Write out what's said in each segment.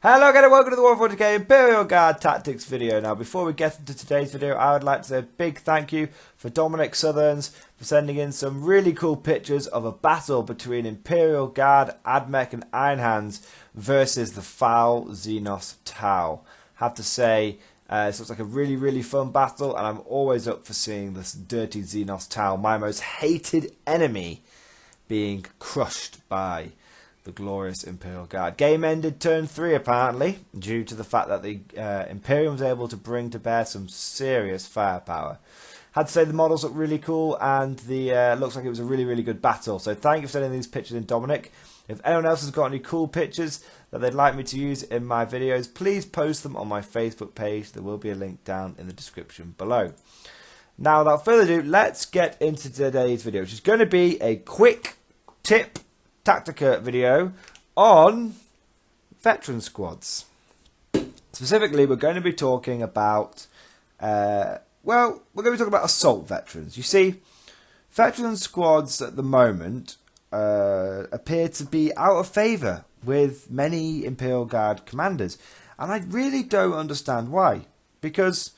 Hello again and welcome to the Warhammer 40k Imperial Guard Tactics video. Now before we get into today's video, I would like to say a big thank you for Dominic Southerns for sending in some really cool pictures of a battle between Imperial Guard, Admech and Ironhands versus the foul Xenos Tau. Have to say, this looks like a really fun battle, and I'm always up for seeing this dirty Xenos Tau, my most hated enemy, being crushed by the glorious Imperial Guard. Game ended turn 3 apparently, due to the fact that the Imperium was able to bring to bear some serious firepower. Had to say the models look really cool, and the looks like it was a really good battle. So thank you for sending these pictures in, Dominic. If anyone else has got any cool pictures that they'd like me to use in my videos, please post them on my Facebook page. There will be a link down in the description below. Now without further ado, let's get into today's video, which is going to be a quick tip Tactica video on veteran squads. Specifically, we're going to be talking about, we're going to be talking about assault veterans. You see, veteran squads at the moment appear to be out of favour with many Imperial Guard commanders, and I really don't understand why. Because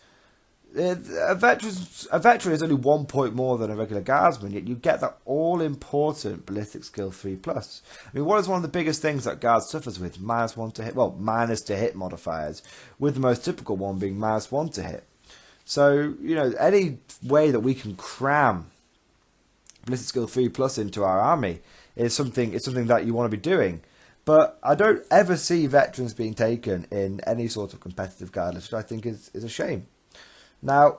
a veteran is only 1 point more than a regular guardsman, yet you get that all-important ballistic skill 3+. I mean, what is one of the biggest things that guards suffers with? -1 to hit, well, minus to hit modifiers, with the most typical one being -1 to hit. So, you know, any way that we can cram ballistic skill 3+ into our army is something that you want to be doing. But I don't ever see veterans being taken in any sort of competitive guard list, which I think is a shame. Now,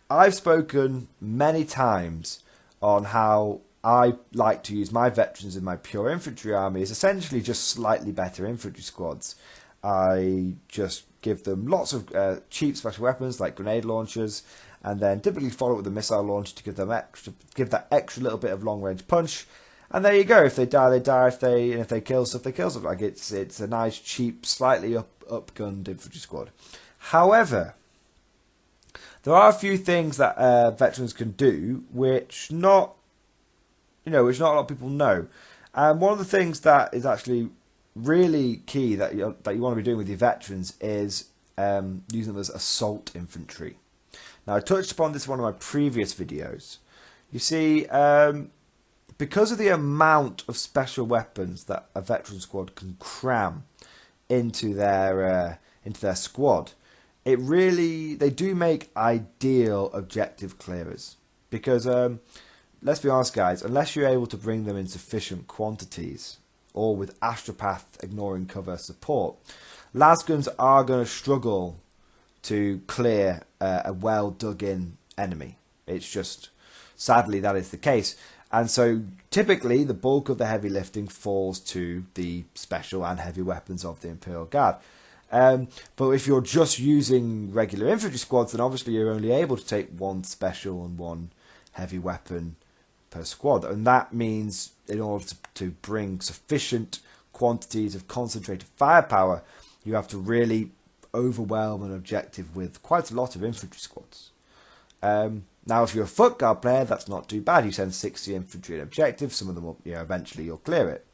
I've spoken many times on how I like to use my veterans in my pure infantry army as essentially just slightly better infantry squads. I just give them lots of cheap special weapons like grenade launchers, and then typically follow it with a missile launcher to give that extra little bit of long range punch. And there you go. If they die, they die. If they kill stuff, they kill stuff. Like it's a nice, cheap, slightly upgunned infantry squad. However, there are a few things that veterans can do, which not a lot of people know. And one of the things that is actually really key that you want to be doing with your veterans is using them as assault infantry. Now, I touched upon this in one of my previous videos. You see, because of the amount of special weapons that a veteran squad can cram into their squad, they do make ideal objective clearers. Because let's be honest, guys, unless you're able to bring them in sufficient quantities, or with Astropath ignoring cover support, lasguns are going to struggle to clear a well dug in enemy. It's just, sadly, that is the case. And so typically the bulk of the heavy lifting falls to the special and heavy weapons of the Imperial Guard. But if you're just using regular infantry squads, then obviously you're only able to take one special and one heavy weapon per squad. And that means in order to bring sufficient quantities of concentrated firepower, you have to really overwhelm an objective with quite a lot of infantry squads. Now, if you're a foot guard player, that's not too bad. You send 60 infantry an objective. Some of them, eventually you'll clear it.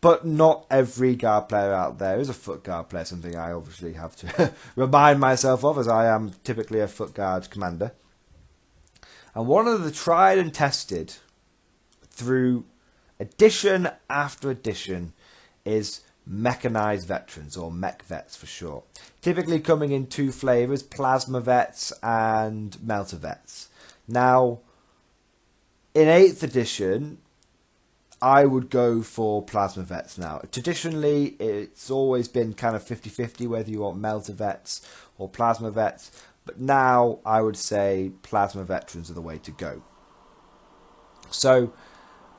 But not every guard player out there is a foot guard player, something I obviously have to remind myself of, as I am typically a foot guard commander. And one of the tried and tested through edition after edition is mechanized veterans, or mech vets for short. Typically coming in 2 flavours, plasma vets and melter vets. Now, in 8th edition, I would go for plasma vets now. Traditionally, it's always been kind of 50-50 whether you want melter vets or plasma vets. But now I would say plasma veterans are the way to go. So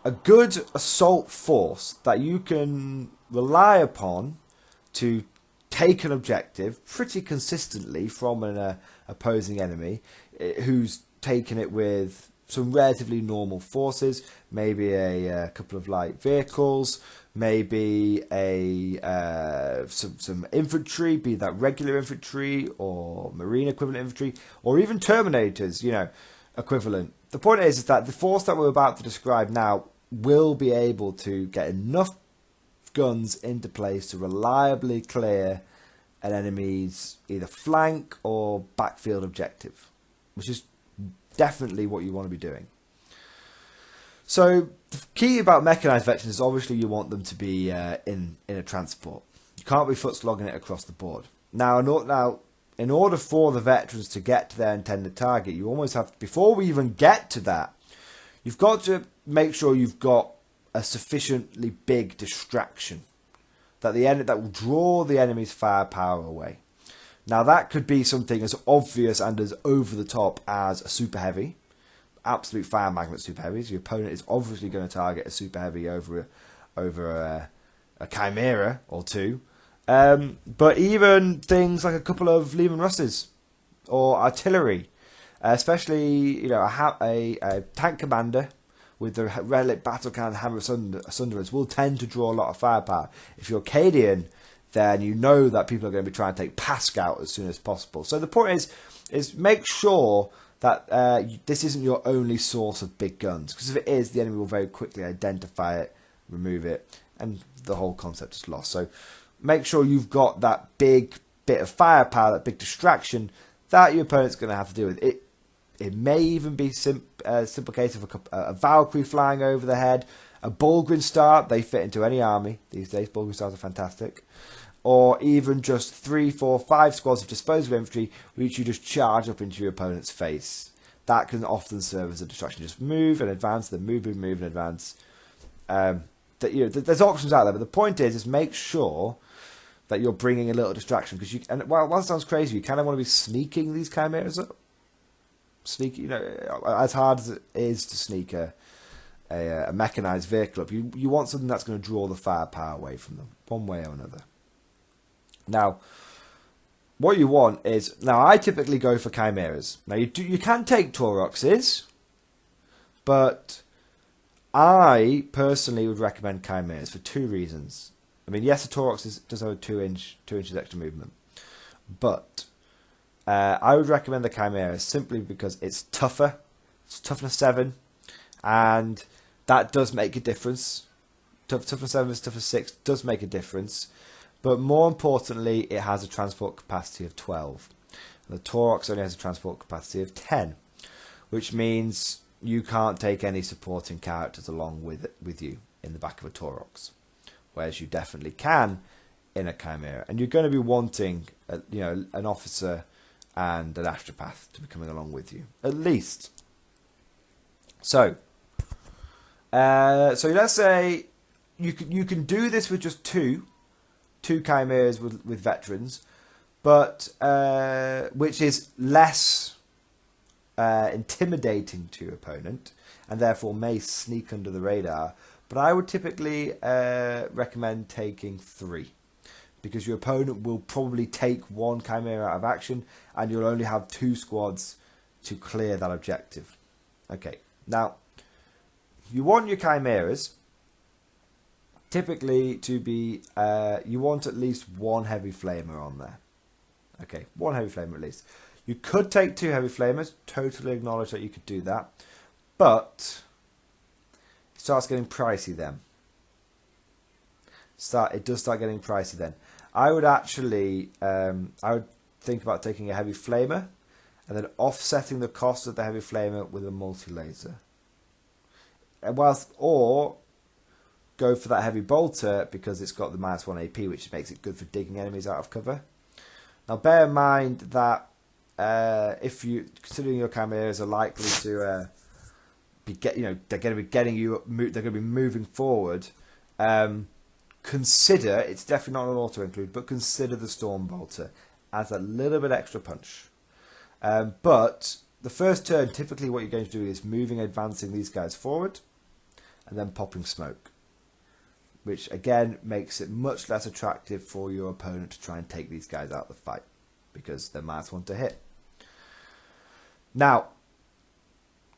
a good assault force that you can rely upon to take an objective pretty consistently from an opposing enemy who's taken it with some relatively normal forces, maybe a couple of light vehicles, maybe some infantry, be that regular infantry or marine equivalent infantry, or even Terminators, equivalent. The point is that the force that we're about to describe now will be able to get enough guns into place to reliably clear an enemy's either flank or backfield objective, which is definitely what you want to be doing. So the key about mechanised veterans is obviously you want them to be in a transport. You can't be foot slogging it across the board. Now, in order for the veterans to get to their intended target, you almost have to, before we even get to that, you've got to make sure you've got a sufficiently big distraction that will draw the enemy's firepower away. Now, that could be something as obvious and as over the top as a super heavy, absolute fire magnet super heavy. So your opponent is obviously going to target a super heavy over a chimera or two. But even things like a couple of Lehman Russes or artillery, especially a tank commander with the relic battle cannon hammer sunderers will tend to draw a lot of firepower. If you're Cadian, then you know that people are going to be trying to take Pask out as soon as possible. So the point is make sure that this isn't your only source of big guns, because if it is, the enemy will very quickly identify it, remove it, and the whole concept is lost. So make sure you've got that big bit of firepower, that big distraction that your opponent's going to have to deal with. It may even be a simple case of a Valkyrie flying over the head, a Bulgrin Star. They fit into any army these days. Bulgrin Stars are fantastic. Or even just 3, 4, 5 squads of disposable infantry, which you just charge up into your opponent's face. That can often serve as a distraction. Just move and advance, then move and advance. There's options out there, but the point is make sure that you're bringing a little distraction, because while it sounds crazy, you kind of want to be sneaking these chimeras up. As hard as it is to sneak a mechanized vehicle up, you want something that's going to draw the firepower away from them, one way or another. Now, what you want is, I typically go for chimeras. Now you can take Tauroxes, but I personally would recommend chimeras for 2 reasons. I mean, yes, the Taurox does have a 2 inches extra movement, but I would recommend the Chimera simply because it's tougher. It's toughness 7, and that does make a difference. Toughness 7 is toughness 6 does make a difference, but more importantly, it has a transport capacity of 12. The Taurox only has a transport capacity of 10, which means you can't take any supporting characters along with you in the back of a Taurox, whereas you definitely can in a Chimera, and you're going to be wanting an officer and an astropath to be coming along with you, at least. So let's say you can do this with just two chimeras with veterans, but which is less intimidating to your opponent, and therefore may sneak under the radar. But I would typically recommend taking 3. Because your opponent will probably take 1 chimera out of action, and you'll only have 2 squads to clear that objective. Okay, now you want your chimeras typically to be, you want at least 1 heavy flamer on there. Okay, 1 heavy flamer at least. You could take 2 heavy flamers, totally acknowledge that you could do that, but it starts getting pricey then. It does start getting pricey then. I would actually, I would think about taking a heavy flamer and then offsetting the cost of the heavy flamer with a multi-laser. Or go for that heavy bolter because it's got the -1 AP, which makes it good for digging enemies out of cover. Now bear in mind that if you, considering your chimeras are likely to they're going to be getting you, they're going to be moving forward. Consider, it's definitely not an auto include, but consider the Storm Bolter as a little bit extra punch. But the first turn, typically what you're going to do is advancing these guys forward, and then popping smoke, which again makes it much less attractive for your opponent to try and take these guys out of the fight, because they're -1 to hit. Now,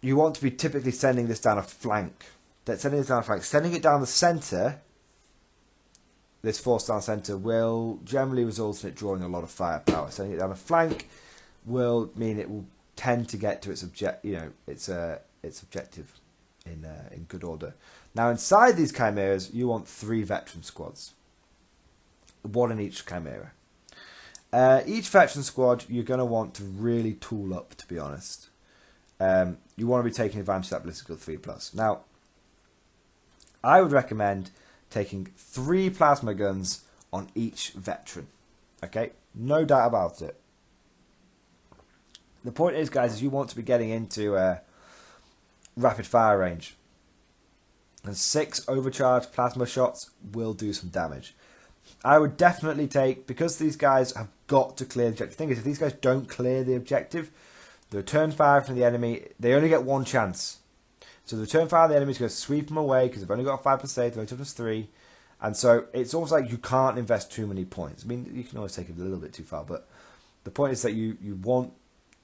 you want to be typically sending this down a flank. Sending it down the centre, this force down centre, will generally result in it drawing a lot of firepower. Sending it down a flank will mean it will tend to get to its objective in good order. Now, inside these chimeras, you want 3 veteran squads. one in each Chimera. Each veteran squad you're going to want to really tool up, to be honest. You want to be taking advantage of that ballistic skill 3+. Now, I would recommend taking 3 plasma guns on each veteran. Okay, no doubt about it. The point is, guys, is you want to be getting into rapid fire range. And 6 overcharged plasma shots will do some damage. I would definitely take, because these guys have got to clear the objective. The thing is, if these guys don't clear the objective, the return fire from the enemy, they only get 1 chance. So the return fire of the enemy is going to sweep them away because they've only got a 5+8, they've only got +3. And so it's almost like you can't invest too many points. I mean, you can always take it a little bit too far, but the point is that you want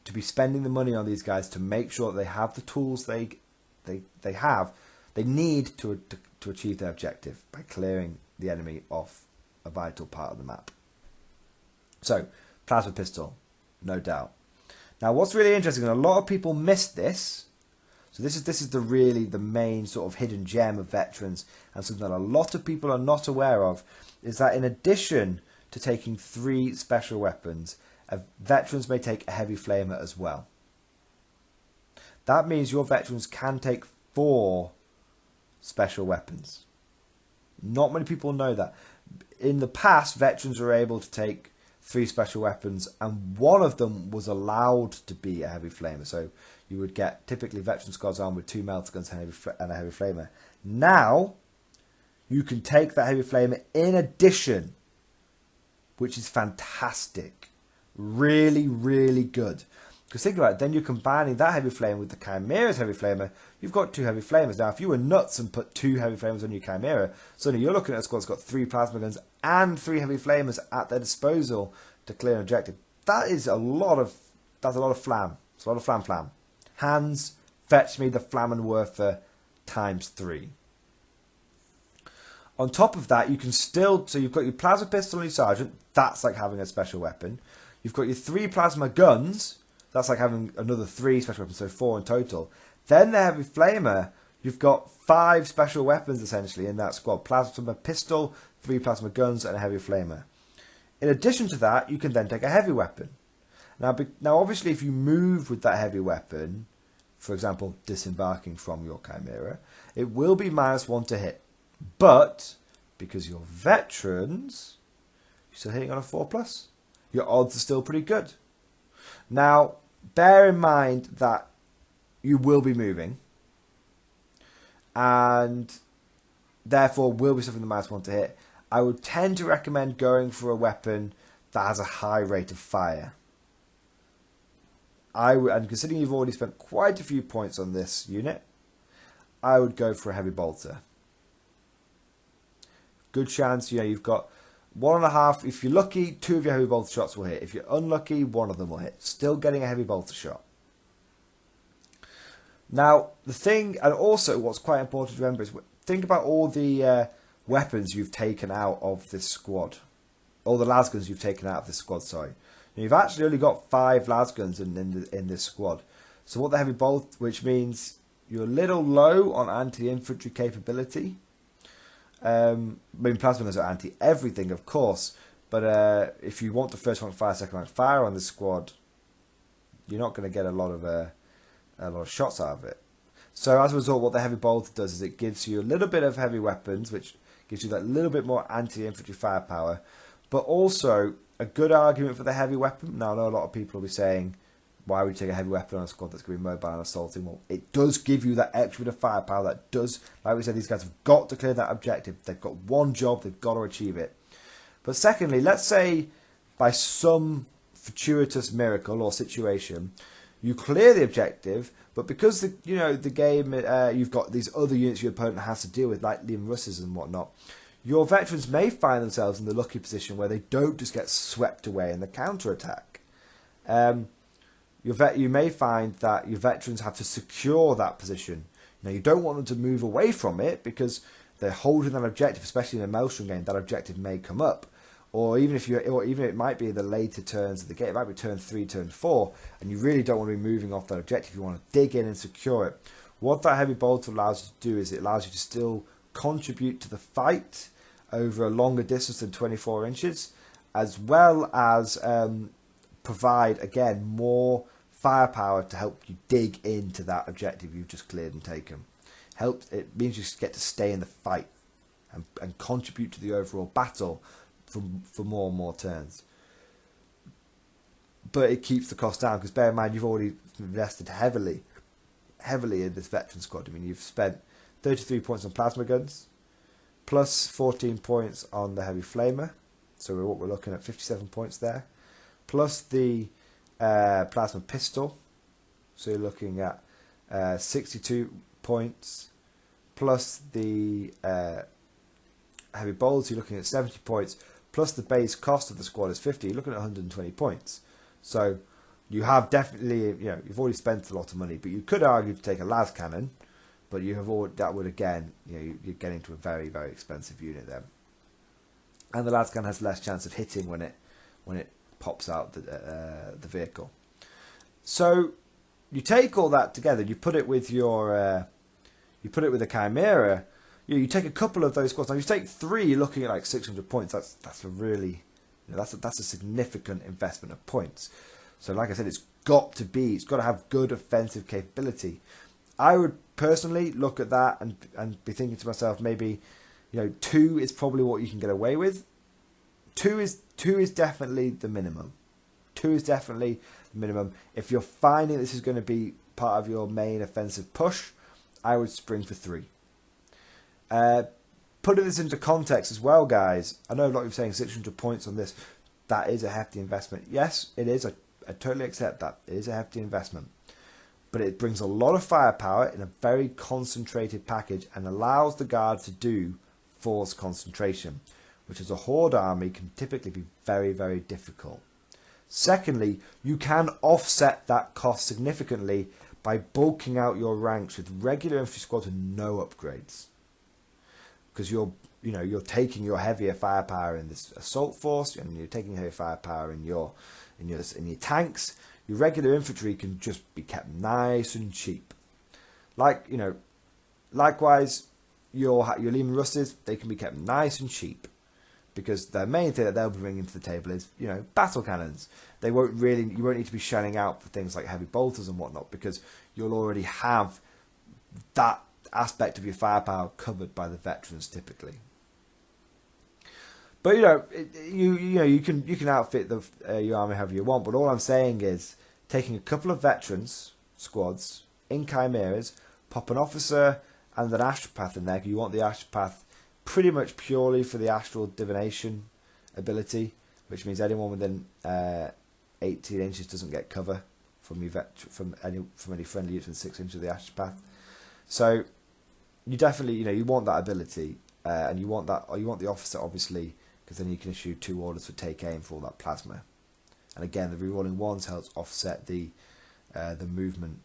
to be spending the money on these guys to make sure that they have the tools they need to achieve their objective by clearing the enemy off a vital part of the map. So, plasma pistol, no doubt. Now, what's really interesting, and a lot of people miss this. So this is the main sort of hidden gem of veterans, and something that a lot of people are not aware of, is that in addition to taking 3 special weapons, veterans may take a heavy flamer as well. That means your veterans can take 4 special weapons. Not many people know that. In the past, veterans were able to take 3 special weapons, and one of them was allowed to be a heavy flamer. So you would get typically veteran squads armed with 2 melter guns and a heavy flamer. Now you can take that heavy flamer in addition, which is fantastic. Really, really good. Because think about it, then you're combining that heavy flamer with the Chimera's heavy flamer. You've got 2 heavy flamers. Now, if you were nuts and put 2 heavy flamers on your Chimera, suddenly you're looking at a squad that's got 3 plasma guns and 3 heavy flamers at their disposal to clear an objective. That is a lot of flam. It's a lot of flam. Hands, fetch me the Flammenwerfer ×3. On top of that, you can still, so you've got your plasma pistol and your sergeant. That's like having a special weapon. You've got your 3 plasma guns. That's like having another 3 special weapons, so 4 in total. Then the heavy flamer, you've got 5 special weapons essentially in that squad. Plasma pistol, 3 plasma guns, and a heavy flamer. In addition to that, you can then take a heavy weapon. Now obviously, if you move with that heavy weapon, for example, disembarking from your Chimera, it will be -1 to hit. But because you're veterans, you're still hitting on a 4+. Your odds are still pretty good. Now, bear in mind that you will be moving, and therefore will be suffering the -1 to hit. I would tend to recommend going for a weapon that has a high rate of fire. And considering you've already spent quite a few points on this unit, I would go for a heavy bolter. Good chance, you've got 1.5. If you're lucky, 2 of your heavy bolter shots will hit. If you're unlucky, 1 of them will hit. Still getting a heavy bolter shot. Now, the thing, and also what's quite important to remember is, think about all the weapons you've taken out of this squad. All the lasguns you've taken out of this squad, sorry. You've actually only got 5 lasguns in this squad. So what the heavy bolt, which means you're a little low on anti-infantry capability. I mean, plasma guns are anti-everything, of course. But if you want the first rank fire, second rank fire on this squad, you're not going to get a lot of shots out of it. So as a result, what the heavy bolter does is it gives you a little bit of heavy weapons, which gives you that little bit more anti-infantry firepower, but also a good argument for the heavy weapon. Now, I know a lot of people will be saying, why would you take a heavy weapon on a squad that's going to be mobile and assaulting? Well, it does give you that extra bit of firepower. That does, like we said, these guys have got to clear that objective. They've got one job. They've got to achieve it. But secondly, let's say by some fortuitous miracle or situation, you clear the objective, but because the game you've got these other units your opponent has to deal with, like Liam Russes and whatnot, your veterans may find themselves in the lucky position where they don't just get swept away in the counter-attack. You may find that your veterans have to secure that position. Now, you don't want them to move away from it because they're holding that objective, especially in a Maelstrom game. That objective may come up, or even if it might be the later turns of the game. It might be turn 3, turn 4, and you really don't want to be moving off that objective. You want to dig in and secure it. What that heavy bolter allows you to do is it allows you to still contribute to the fight, over a longer distance than 24 inches, as well as provide, again, more firepower to help you dig into that objective you've just cleared and taken. It means you get to stay in the fight and contribute to the overall battle for more and more turns. But it keeps the cost down, because bear in mind, you've already invested heavily in this veteran squad. I mean, you've spent 33 points on plasma guns, plus 14 points on the heavy flamer. So we're looking at 57 points there, plus the plasma pistol. So you're looking at 62 points, plus the heavy bolts. You're looking at 70 points, plus the base cost of the squad is 50. You're looking at 120 points. So you have definitely, you've already spent a lot of money. But you could argue to take a las cannon, but that would, again, you're getting to a very, very expensive unit then. And the las cannon has less chance of hitting when it pops out the vehicle. So you take all that together, you put it with the Chimera. You take a couple of those squads. Now, if you take 3, you're looking at like 600 points. That's a really, that's a significant investment of points. So, like I said, it's got to have good offensive capability. I would personally look at that and be thinking to myself, maybe, 2 is probably what you can get away with. 2 is definitely the minimum. 2 is definitely the minimum. If you're finding this is going to be part of your main offensive push, I would spring for 3. Putting this into context as well, guys, I know a lot of you are saying 600 points on this. That is a hefty investment. Yes, it is. I totally accept that. It is a hefty investment. But it brings a lot of firepower in a very concentrated package and allows the guard to do force concentration, which as a horde army can typically be very, very difficult. Secondly, you can offset that cost significantly by bulking out your ranks with regular infantry squads with no upgrades. Because you're taking your heavier firepower in this assault force, and you're taking heavy firepower in your tanks. Your regular infantry can just be kept nice and cheap. Likewise, your Lehman Rusted, they can be kept nice and cheap, because the main thing that they'll be bringing to the table is battle cannons. You won't need to be shelling out for things like heavy bolters and whatnot, because you'll already have that aspect of your firepower covered by the veterans typically. But you can outfit your army however you want. But all I'm saying is taking a couple of veterans squads in chimeras, pop an officer and an astropath in there. You want the astropath pretty much purely for the astral divination ability, which means anyone within 18 inches doesn't get cover from any friendly units within 6 inches of the astropath. So you definitely you want that ability, and you want the officer obviously, because then you can issue 2 orders for take aim for all that plasma. And again, the rerolling ones helps offset the movement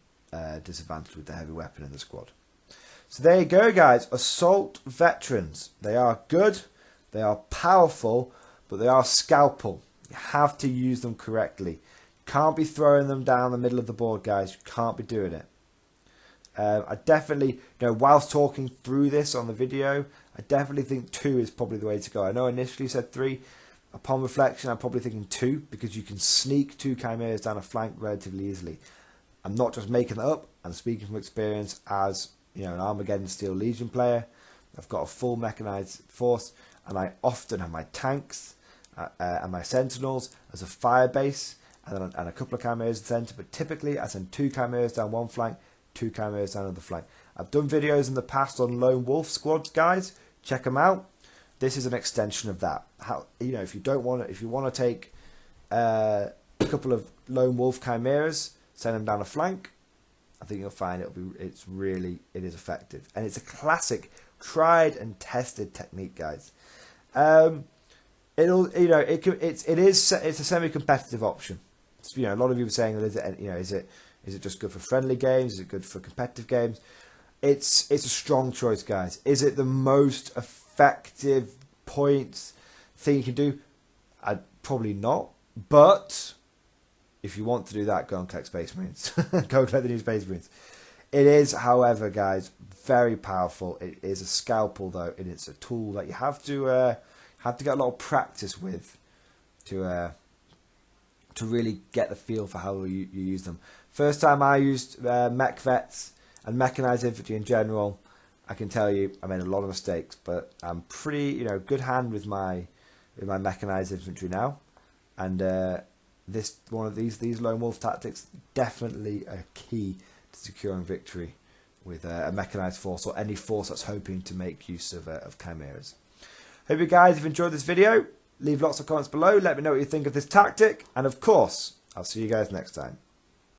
disadvantage with the heavy weapon in the squad. So there you go, guys. Assault veterans. They are good, they are powerful, but they are scalpel. You have to use them correctly. You can't be throwing them down the middle of the board, guys. You can't be doing it. I definitely, whilst talking through this on the video, I definitely think 2 is probably the way to go. I know I initially said 3. Upon reflection, I'm probably thinking 2, because you can sneak 2 chimeras down a flank relatively easily. I'm not just making that up. I'm speaking from experience as an Armageddon Steel Legion player. I've got a full mechanized force, and I often have my tanks and my sentinels as a fire base, and a couple of chimeras in the centre. But typically, I send 2 chimeras down one flank, 2 chimeras down the flank. I've done videos in the past on lone wolf squads, guys. Check them out. This is an extension of that. If you want to take a couple of lone wolf chimeras, send them down a flank, I think you'll find it is effective, and it's a classic, tried and tested technique, guys. It's a semi-competitive option. A lot of you were saying, is it just good for friendly games? Is it good for competitive games? It's a strong choice, guys. Is it the most effective points thing you can do? Probably not. But if you want to do that, go and collect Space Marines. Go collect the new Space Marines. It is, however, guys, very powerful. It is a scalpel though, and it's a tool that you have to get a lot of practice with to really get the feel for how you use them. First time I used mech vets and mechanized infantry in general, I can tell you I made a lot of mistakes, but I'm pretty good hand with my mechanized infantry now, and these lone wolf tactics definitely a key to securing victory with a mechanized force or any force that's hoping to make use of chimeras. Hope you guys have enjoyed this video. Leave lots of comments below. Let me know what you think of this tactic, and of course, I'll see you guys next time.